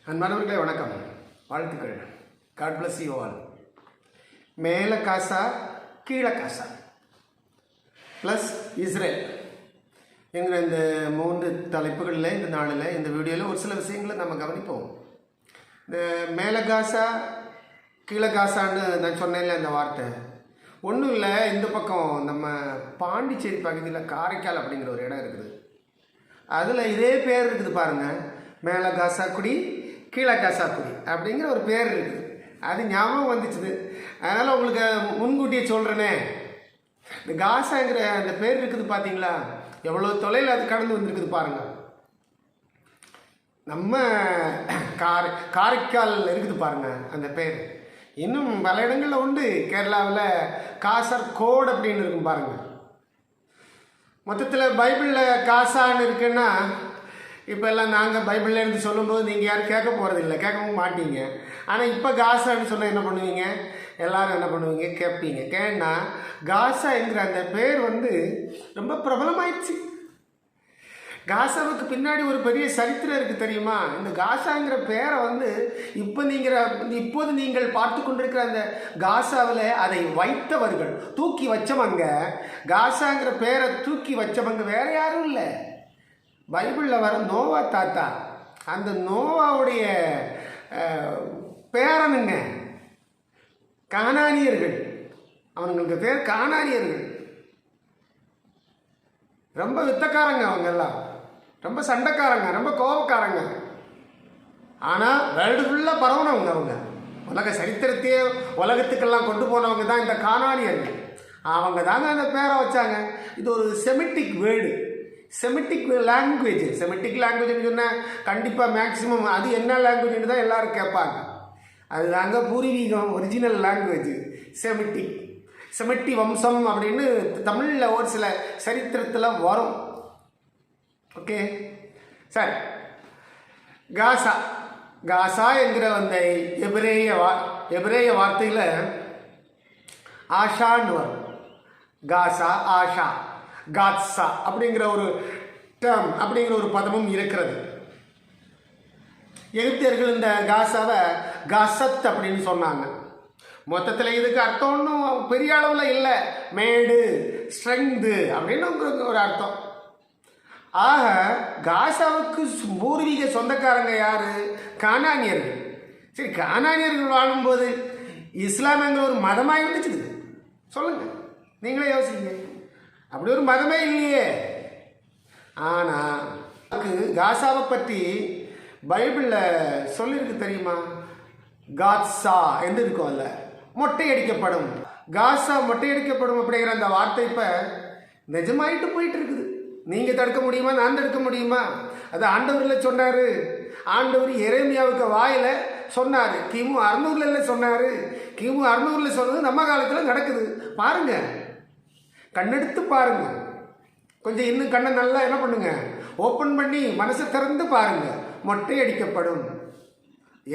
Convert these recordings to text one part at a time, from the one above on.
அன்பானவர்களே வணக்கம், வாழ்த்துக்கள். God bless you all. மேலே காசா கீழே காசா ப்ளஸ் இஸ்ரேல் என்கிற இந்த 3 தலைப்புகளில் இந்த நாளில் இந்த வீடியோவில் ஒரு சில விஷயங்களை நம்ம கவனிப்போம். இந்த மேலே காசா கீழே காசான்னு நான் சொன்னேன்ல, அந்த வார்த்தை ஒன்றும் இல்லை. இந்த பக்கம் நம்ம பாண்டிச்சேரி பகுதியில் காரைக்கால் அப்படிங்கிற ஒரு இடம் இருக்குது. அதில் இதே பேர் இருக்குது பாருங்கள், மேலே காசாக்குடி கீழே காசாக்குடி அப்படிங்கிற ஒரு பேர் இருக்குது. அது ஞாபகம் வந்துச்சுது, அதனால் உங்களுக்கு முன்கூட்டியே சொல்கிறேனே. இந்த காசாங்கிற அந்த பேர் இருக்குது பார்த்தீங்களா, எவ்வளோ தொலைவில் அது கடந்து வந்துருக்குது பாருங்கள். நம்ம காரைக்கால் இருக்குது பாருங்கள் அந்த பேர். இன்னும் பல இடங்களில் உண்டு. கேரளாவில் காசர்கோடு அப்படின்னு இருக்கும் பாருங்கள். மொத்தத்தில் பைபிளில் காசான்னு இருக்குன்னா, இப்போ எல்லாம் நாங்கள் பைபிளில் இருந்து சொல்லும்போது நீங்கள் யாரும் கேட்க போகிறதில்ல, கேட்கவும் மாட்டீங்க. ஆனால் இப்போ காசான்னு சொன்னால் என்ன பண்ணுவீங்க, எல்லோரும் என்ன பண்ணுவீங்க, கேட்பீங்க. ஏன்னா காசா என்கிற அந்த பேர் ரொம்ப பிரபலமாயிடுச்சு. காசாவுக்கு பின்னாடி ஒரு பெரிய சரித்திரம் இருக்குது தெரியுமா? இந்த காசாங்கிற பேரை இப்போது நீங்கள் பார்த்து கொண்டிருக்கிற அந்த காசாவில் அதை வைத்தவர்கள், தூக்கி வச்சவங்க, காசாங்கிற பேரை தூக்கி வச்சவங்க வேற யாரும் இல்லை, பைபிளில் வர நோவா தாத்தா. அந்த நோவாவுடைய பேரனுங்க கானானியர்கள். அவங்களுக்கு பேர் கானானியர்கள். ரொம்ப வித்தக்காரங்க அவங்கெல்லாம், ரொம்ப சண்டைக்காரங்க, ரொம்ப கோபக்காரங்க. ஆனால் வேர்ல்டு ஃபுல்லாக பரவனவங்க. அவங்க உலக சரித்திரத்தையே உலகத்துக்கெல்லாம் கொண்டு போனவங்க தான் இந்த கானானியர்கள். அவங்க தாங்க அந்த பேரை வச்சாங்க. இது ஒரு Semitic word, Semitic language. Semitic லாங்குவேஜ்னு சொன்னால் கண்டிப்பாக மேக்ஸிமம் அது என்ன லாங்குவேஜ்னு தான் எல்லோரும் கேட்பாங்க. அது தாங்க பூர்வீகம், ஒரிஜினல் லாங்குவேஜ் செமிட்டிக். செமிட்டி வம்சம் அப்படின்னு தமிழில் ஒரு சில சரித்திரத்தில் வரும். ஓகே, சரி. காசா, காசா என்கிற அந்த எபிரேய வார்த்தையில் ஆஷான்னு வரும். காசா, ஆஷா, காத்சா அப்படிங்கிற ஒரு டேர்ம், அப்படிங்கிற ஒரு பதமும் இருக்கிறது. எகிப்தியர்கள் இந்த காசாவை காசத் அப்படின்னு சொன்னாங்க. மொத்தத்தில் இதுக்கு அர்த்தம் ஒன்றும் பெரிய அளவில் இல்லை, மேடு, ஸ்ட்ரெங்கு அப்படின்னு ஒரு அர்த்தம். ஆக காசாவுக்கு பூர்வீக சொந்தக்காரங்க யார்? கானானியர்கள். சரி, கானானியர்கள் வாழும்போது இஸ்லாம்ங்கிற ஒரு மதமாக இருந்துச்சு. சொல்லுங்கள், நீங்களே யோசிங்க. அப்படி ஒரு மதமே இல்லையே. ஆனால் காசாவை பற்றி பைபிளில் சொல்லியிருக்கு தெரியுமா? காத்சா என்று இருக்கும், அல்ல மொட்டையடிக்கப்படும். காசா மொட்டையடிக்கப்படும் அப்படிங்கிற அந்த வார்த்தை இப்போ நிஜமாயிட்டு போயிட்டு இருக்குது. நீங்கள் தடுக்க முடியுமா? நான் தடுக்க முடியுமா? அது ஆண்டவரில் சொன்னார். ஆண்டவர் எரேமியாவுக்கு வாயில் சொன்னார். கிமு 600 சொன்னார். கிமு 600 சொன்னது நம்ம காலத்தில் நடக்குது. பாருங்க, கண்ணெடுத்து பாருங்க. கொஞ்சம் இன்னும் கண்ணை நல்லா என்ன பண்ணுங்க, ஓப்பன் பண்ணி மனசை திறந்து பாருங்க. மொட்டை அடிக்கப்படும்.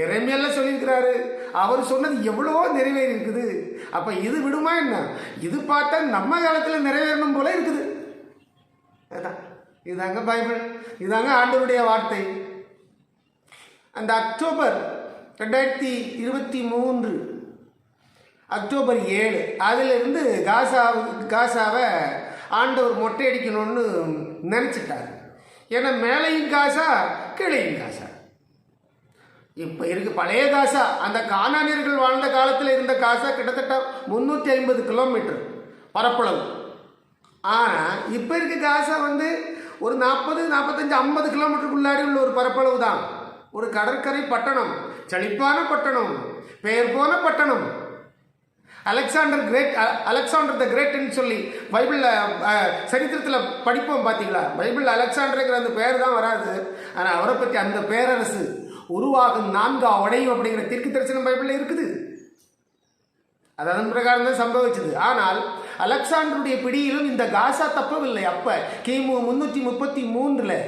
எரேமியால சொல்லியிருக்கிறாரு. அவர் சொன்னது எவ்வளோ நிறைவேறி இருக்குது. அப்போ இது விடுமா என்ன? இது பார்த்தா நம்ம காலத்தில் நிறைவேறணும் போல இருக்குது. அதான் இதுதாங்க பைபிள், இதுதாங்க ஆண்டவருடைய வார்த்தை. அந்த அக்டோபர் 2023 அக்டோபர் 7 அதிலிருந்து காசாவை ஆண்டவர் மொட்டையடிக்கணும்னு நினச்சிட்டார். ஏன்னா மேலையும் காசா, கீழையும் காசா. இப்போ இருக்கு பழைய காசா. அந்த கானானியர்கள் வாழ்ந்த காலத்தில் இருந்த காசா கிட்டத்தட்ட 350 கிலோமீட்டர் பரப்பளவு. ஆனால் இப்போ இருக்க காசா ஒரு 40, 45, 50 கிலோமீட்டருக்குள்ளாடி உள்ள ஒரு பரப்பளவு தான். ஒரு கடற்கரை பட்டணம், செழிப்பான பட்டணம், பெயர் போன பட்டணம். அலெக்சாண்டர் த கிரேட்னு சொல்லி பைபிளில் சரித்திரத்தில் படிப்போம் பார்த்தீங்களா? பைபிளில் அலெக்சாண்டருங்கிற அந்த பேர் தான் வராது. ஆனால் அவரை பற்றி அந்த பேரரசு உருவாகும் 4ஆம் உடையும் அப்படிங்கிற தீர்க்க தரிசனம் பைபிளில் இருக்குது. அது அதன் பிரகாரம் தான் சம்பவிச்சது. ஆனால் அலெக்சாண்டருடைய பிடியிலும் இந்த காசா தப்பவில்லை. அப்போ கிமு 333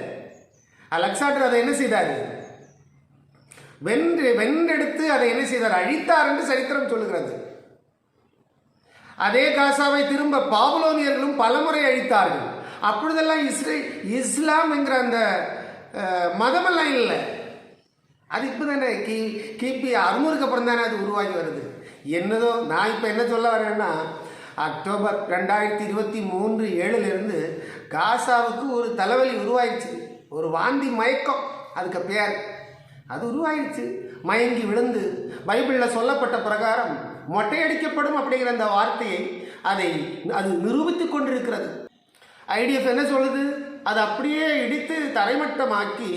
அலெக்சாண்டர் அதை என்ன செய்தார்? வென்றெடுத்து அதை என்ன செய்தார்? அழித்தார் என்று சரித்திரம் சொல்லுகிறது. அதே காசாவை திரும்ப பாபுலோனியர்களும் பலமுறை அழித்தார்கள். அப்பொழுதெல்லாம் இஸ்லாம் என்கிற அந்த மதமெல்லாம் இல்லை. அது இப்போ தானே கிபி 600க்கு அப்புறம் தானே அது உருவாகி வருது. என்னதோ நான் இப்போ என்ன சொல்ல வரேன்னா, அக்டோபர் 2023 7லிருந்து காசாவுக்கு ஒரு தலைவலி உருவாயிடுச்சு, ஒரு வாந்தி மயக்கம் அதுக்கு பேர். அது உருவாயிடுச்சு. மயங்கி விழுந்து பைபிளில் சொல்லப்பட்ட பிரகாரம் மொட்டையடிக்கப்படும் அப்படிங்கிற அந்த வார்த்தையை அது நிரூபித்து கொண்டிருக்கிறது. ஐடிஎஃப் என்ன சொல்லுது? அதை அப்படியே இடித்து தரைமட்டமாக்கி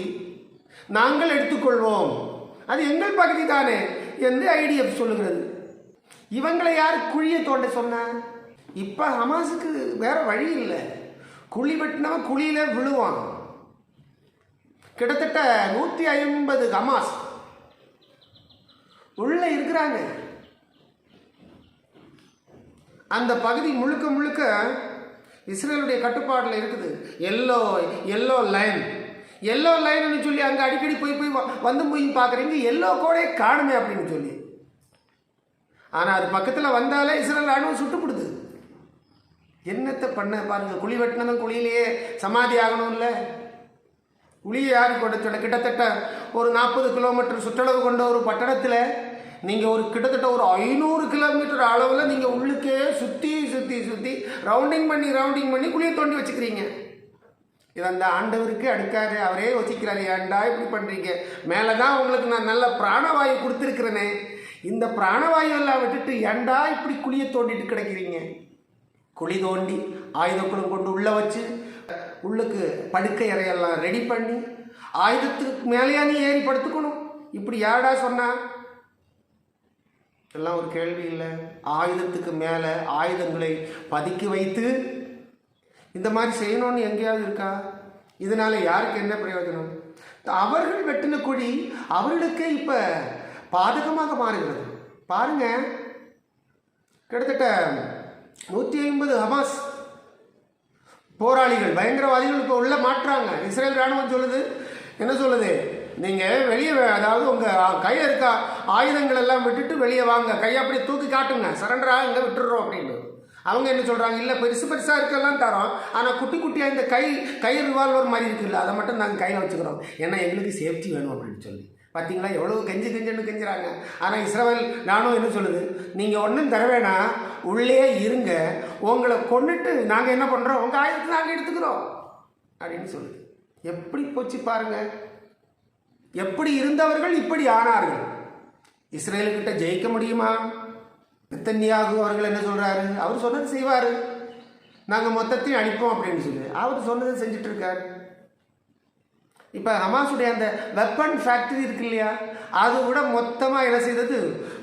நாங்கள் எடுத்துக்கொள்வோம், அது எங்கள் பகுதி தானே என்று ஐடிஎஃப் சொல்லுகிறது. இவங்களை யார் குழியை தோண்ட சொன்ன? இப்போ ஹமாஸுக்கு வேற வழி இல்லை. குழி வெட்டினவன் குழியில விழுவான். கிட்டத்தட்ட 150 ஹமாஸ் உள்ள இருக்கிறாங்க. அந்த பகுதி முழுக்க முழுக்க இஸ்ரேலுடைய கட்டுப்பாட்டில் இருக்குது. எல்லோ லைன்னு சொல்லி அங்கே அடிக்கடி போய் வந்து போய் பார்க்குறீங்க, எல்லோ கோடே காணுமே அப்படின்னு சொல்லி. ஆனால் அது பக்கத்தில் வந்தாலே இஸ்ரேல் ராணுவம் சுட்டுப்படுது. என்னத்தை பண்ண பாருங்க. குழி வெட்டினதும் குழியிலேயே சமாதி ஆகணும்ல. குழியை யாரு கொண்ட கிட்டத்தட்ட ஒரு 40 கிலோமீட்டர் சுற்றளவு கொண்ட ஒரு பட்டணத்தில் நீங்கள் ஒரு கிட்டத்தட்ட ஒரு 500 கிலோமீட்டர் அளவில் நீங்கள் உள்ளுக்கே சுற்றி ரவுண்டிங் பண்ணி குழியை தோண்டி வச்சுக்கிறீங்க. இது அந்த ஆண்டவருக்கு அடுக்காது. அவரே யோசிக்கிறாரு, ஏன்டா இப்படி பண்ணுறீங்க? மேலே தான் உங்களுக்கு நான் நல்ல பிராணவாயு கொடுத்துருக்கிறேனே, இந்த பிராணவாயு எல்லாம் விட்டுட்டு ஏன்டா இப்படி குழியை தோண்டிட்டு கிடைக்கிறீங்க? குழி தோண்டி ஆயுதக்குளம் கொண்டு உள்ளே வச்சு உள்ளுக்கு படுக்கை அறையெல்லாம் ரெடி பண்ணி ஆயுதத்துக்கு மேலேயா நீ ஏறி படுத்துக்கணும்? இப்படி யாரடா சொன்னா? எல்லாம் ஒரு கேள்வி இல்லை. ஆயுதத்துக்கு மேலே ஆயுதங்களை பதுக்கி வைத்து இந்த மாதிரி செய்யணும்னு எங்கேயாவது இருக்கா? இதனால யாருக்கு என்ன பிரயோஜனம்? அவர்கள் வெட்டின குழி அவர்களுக்கே இப்போ பாதகமாக மாறுகிறது. பாருங்க, கிட்டத்தட்ட 150 ஹமாஸ் போராளிகள் பயங்கரவாதிகள் இப்போ உள்ள மாற்றாங்க. இஸ்ரேல் ராணுவம் சொல்லுது, என்ன சொல்லுது? நீங்கள் வெளியே, அதாவது உங்கள் கையில் இருக்க ஆயுதங்கள் எல்லாம் விட்டுட்டு வெளியே வாங்க, கையை அப்படி தூக்கி காட்டுங்க, சரண்டராக இங்கே விட்டுடுறோம் அப்படின்னு. அவங்க என்ன சொல்கிறாங்க? இல்லை, பெருசாக இருக்கலாம் தரோம், ஆனால் குட்டியாக இந்த கை ரிவால்வர் மாதிரி இருக்குல்ல, அதை மட்டும் நாங்கள் கையில் வச்சுக்கிறோம், ஏன்னா எங்களுக்கு சேஃப்டி வேணும் அப்படின்னு சொல்லி. பார்த்தீங்களா எவ்வளோ கெஞ்சுன்னு கெஞ்சுறாங்க. ஆனால் இஸ்ரேல் ராணுவம் என்ன சொல்லுது? நீங்கள் ஒன்றும் தர வேணாம், உள்ளே இருங்க, உங்களை கொண்டுட்டு நாங்கள் என்ன பண்ணுறோம், உங்கள் ஆயுதத்தை நாங்கள் எடுத்துக்கிறோம் அப்படின்னு சொல்லுது. எப்படி போச்சு பாருங்க. எப்படி இருந்தவர்கள் இப்படி ஆனார்கள். இஸ்ரேலுக்கிட்ட ஜெயிக்க முடியுமா? நெத்தன்யாகு அவர்கள் என்ன சொல்கிறாரு? அவர் சொன்னது செய்வார், நாங்கள் மொத்தத்தையும் அடிப்போம் அப்படின்னு சொல்லி அவர் சொன்னதை செஞ்சுட்டு இருக்காரு. இப்போ ஹமாஸுடைய அந்த வெப்பன் ஃபேக்டரி இருக்கு இல்லையா, அது கூட மொத்தமாக என்ன செய்தது?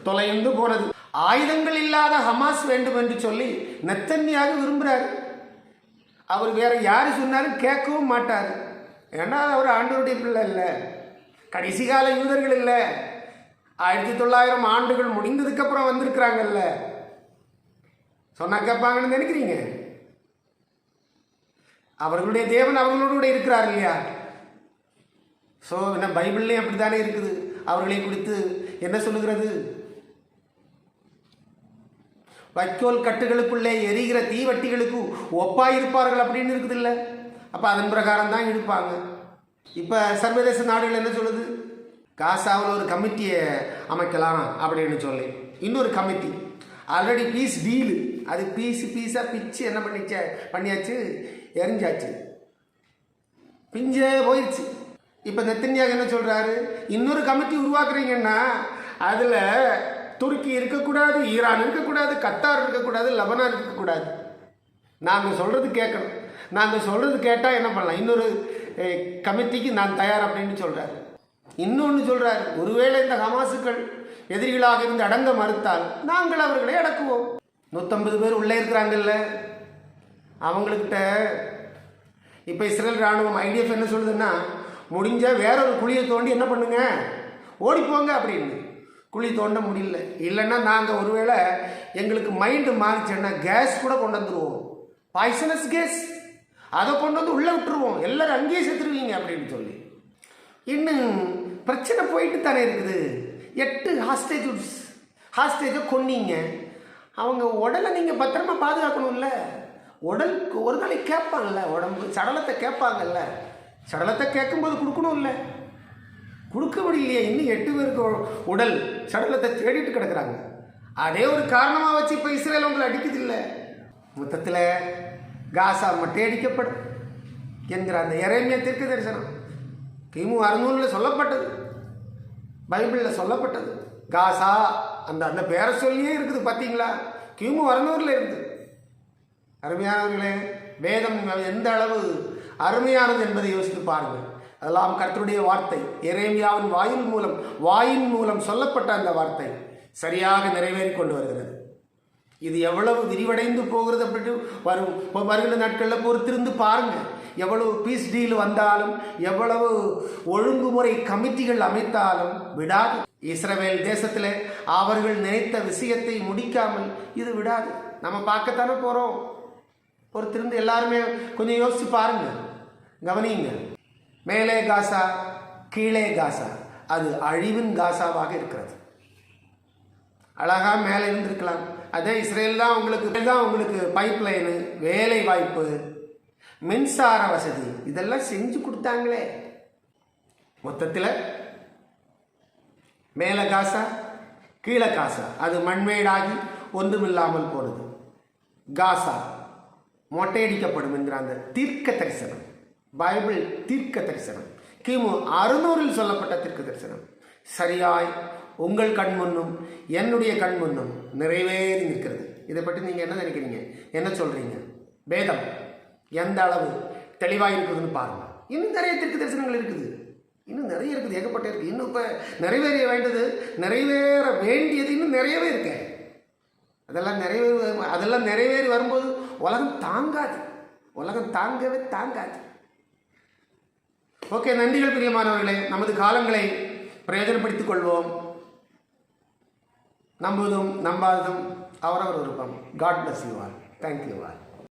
தொலைந்து போனது. ஆயுதங்கள் இல்லாத ஹமாஸ் வேண்டும் என்று சொல்லி நெத்தன்யாகு விரும்புகிறார். அவர் வேற யாரு சொன்னாலும் கேட்கவும் மாட்டார். ஏன்னா அவர் ஆண்டவருடைய பிள்ளை இல்லை, கடைசி கால யூதர்கள் இல்லை, 1900 ஆண்டுகள் முடிந்ததுக்கு அப்புறம் வந்திருக்கிறாங்கல்ல, சொன்னா கேட்பாங்கன்னு நினைக்கிறீங்க? அவர்களுடைய தேவன் அவர்களோடு கூட இருக்கிறார் இல்லையா? ஸோ என்ன பைபிள்லேயும் அப்படி தானே இருக்குது. அவர்களை குறித்து என்ன சொல்லுகிறது? வைக்கோல் கட்டுகளுக்குள்ளே எரிகிற தீவட்டிகளுக்கு ஒப்பாயிருப்பார்கள் அப்படின்னு இருக்குது இல்லை? அப்போ அதன் பிரகாரம் தான் இருப்பாங்க. இப்போ சர்வதேச நாடுகள் என்ன சொல்லுது? காசாவில் ஒரு கமிட்டியை அமைக்கலாம் அப்படின்னு சொல்லி இன்னொரு கமிட்டி ஆல்ரெடி பீஸ் டீலு, அது பீஸாக பிச்சு என்ன பண்ணியாச்சு, எரிஞ்சாச்சு, பிஞ்சே போயிடுச்சு. இப்போ நெத்தன்யாகு என்ன சொல்கிறாரு? இன்னொரு கமிட்டி உருவாக்குறீங்கன்னா அதில் துருக்கி இருக்கக்கூடாது, ஈரான் இருக்கக்கூடாது, கத்தார் இருக்கக்கூடாது, லெபனான் இருக்கக்கூடாது, நாங்கள் சொல்கிறது கேட்கணும், நாங்கள் சொல்கிறது கேட்டால் என்ன பண்ணலாம், இன்னொரு கமிட்டிக்கு நான் தயார் அப்படின்னு சொல்கிறார். இன்னொன்று சொல்கிறார், ஒருவேளை இந்த ஹமாசுக்கள் எதிரிகளாக இருந்து அடங்க மறுத்தால் நாங்கள் அவர்களை அடக்குவோம். 150 பேர் உள்ளே இருக்கிறாங்கல்ல, அவங்கக்கிட்ட இப்போ இஸ்ரேல் ராணுவம் ஐடிஎஃப் என்ன சொல்லுதுன்னா, முடிஞ்ச வேறொரு குழியை தோண்டி என்ன பண்ணுங்க, ஓடிப்போங்க அப்படின்னு. குழி தோண்ட முடியல, இல்லைன்னா நாங்கள் ஒருவேளை எங்களுக்கு மைண்டு மாறிச்சேன்னா கேஸ் கூட கொண்டு வந்துடுவோம், பாய்சனஸ் கேஸ், அதை கொண்டு வந்து உள்ளே விட்டுருவோம், எல்லோரும் அங்கேயே செத்துருவீங்க அப்படின்னு சொல்லி. இன்னும் பிரச்சனை போயிட்டு தானே இருக்குது. 8 ஹாஸ்டேஜை கொன்னீங்க, அவங்க உடலை நீங்கள் பத்திரமா பாதுகாக்கணும்ல. உடல் ஒரு நாளைக்கு கேட்பாங்கல்ல, உடம்பு சடலத்தை கேட்பாங்கல்ல, சடலத்தை கேட்கும்போது கொடுக்கணும் இல்லை. கொடுக்க முடியலையே. இன்னும் 8 பேருக்கு உடல் சடலத்தை தேடிட்டு கிடக்குறாங்க. அதே ஒரு காரணமாக வச்சு இப்போ இஸ்ரேல் உங்களை அடிக்குது இல்லை. மொத்தத்தில் காசா மட்டையடிக்கப்படும் என்கிற அந்த எரேமியா தீர்க்க தரிசனம் கிமு 600 சொல்லப்பட்டது, பைபிளில் சொல்லப்பட்டது. காசா அந்த அந்த பேரை சொல்லியே இருக்குது பார்த்தீங்களா, கிமு 600 இருக்குது. அருமையானவர்களே, வேதம் எந்த அளவு அருமையானது என்பதை யோசித்து பாருங்கள். அதெல்லாம் கர்த்தருடைய வார்த்தை, எரேமியாவின் வாயின் மூலம் சொல்லப்பட்ட அந்த வார்த்தை சரியாக நிறைவேறி கொண்டு வருகிறது. இது எவ்வளவு விரிவடைந்து போகிறது அப்படி வருகிற நாட்களில் பொறுத்திருந்து பாருங்கள். எவ்வளவு பீஸ் டீல் வந்தாலும், எவ்வளவு ஒழுங்குமுறை கமிட்டிகள் அமைத்தாலும் விடாது. இஸ்ரவேல் தேசத்தில் அவர்கள் நினைத்த விஷயத்தை முடிக்காமல் இது விடாது. நம்ம பார்க்கத்தானே போகிறோம். பொறுத்திருந்து எல்லாருமே கொஞ்சம் யோசிச்சு பாருங்க, கவனிங்க. மேலே காசா, கீழே காசா, அது அழிவின் காசாவாக இருக்கிறது. அழகா மேலே இருந்திருக்கலாம். அதே இஸ்ரேல் தான் உங்களுக்கு பைப் லைனு, வேலை வாய்ப்பு, மின்சார வசதி இதெல்லாம் செஞ்சு கொடுத்தாங்களே. மொத்தத்தில் மேலே காசா, கீழே காசா, அது மண்மேடாகி ஒன்றுமில்லாமல் போனது. காசா மொட்டையடிக்கப்படும் என்கிற அந்த தீர்க்க தரிசனம், பைபிள் தீர்க்க தரிசனம், கிமு 600 சொல்லப்பட்ட தீர்க்க தரிசனம் சரியாய் உங்கள் கண் முன்னும் என்னுடைய கண் முன்னும் நிறைவேறி நிற்கிறது. இதை பற்றி நீங்கள் என்ன நினைக்கிறீங்க, என்ன சொல்கிறீங்க? வேதம் எந்த அளவு தெளிவாக இருக்குதுன்னு பாருங்கள். இன்னும் நிறைய தீர்க்க தரிசனங்கள் இருக்குது, இன்னும் நிறைய இருக்குது, ஏகப்பட்ட இருக்குது. இன்னும் இப்போ நிறைவேற வேண்டியது இன்னும் நிறையவே இருக்கு. அதெல்லாம் நிறைவேறி வரும்போது உலகம் தாங்காது, உலகம் தாங்கவே தாங்காது. ஓகே, நன்றிகள் பிரியமானவர்களே. நமது காலங்களை பிரயோஜனப்படுத்திக் கொள்வோம். நம்புவதும் நம்பாததும் அவரவர் விருப்பம். God bless you all. Thank you all.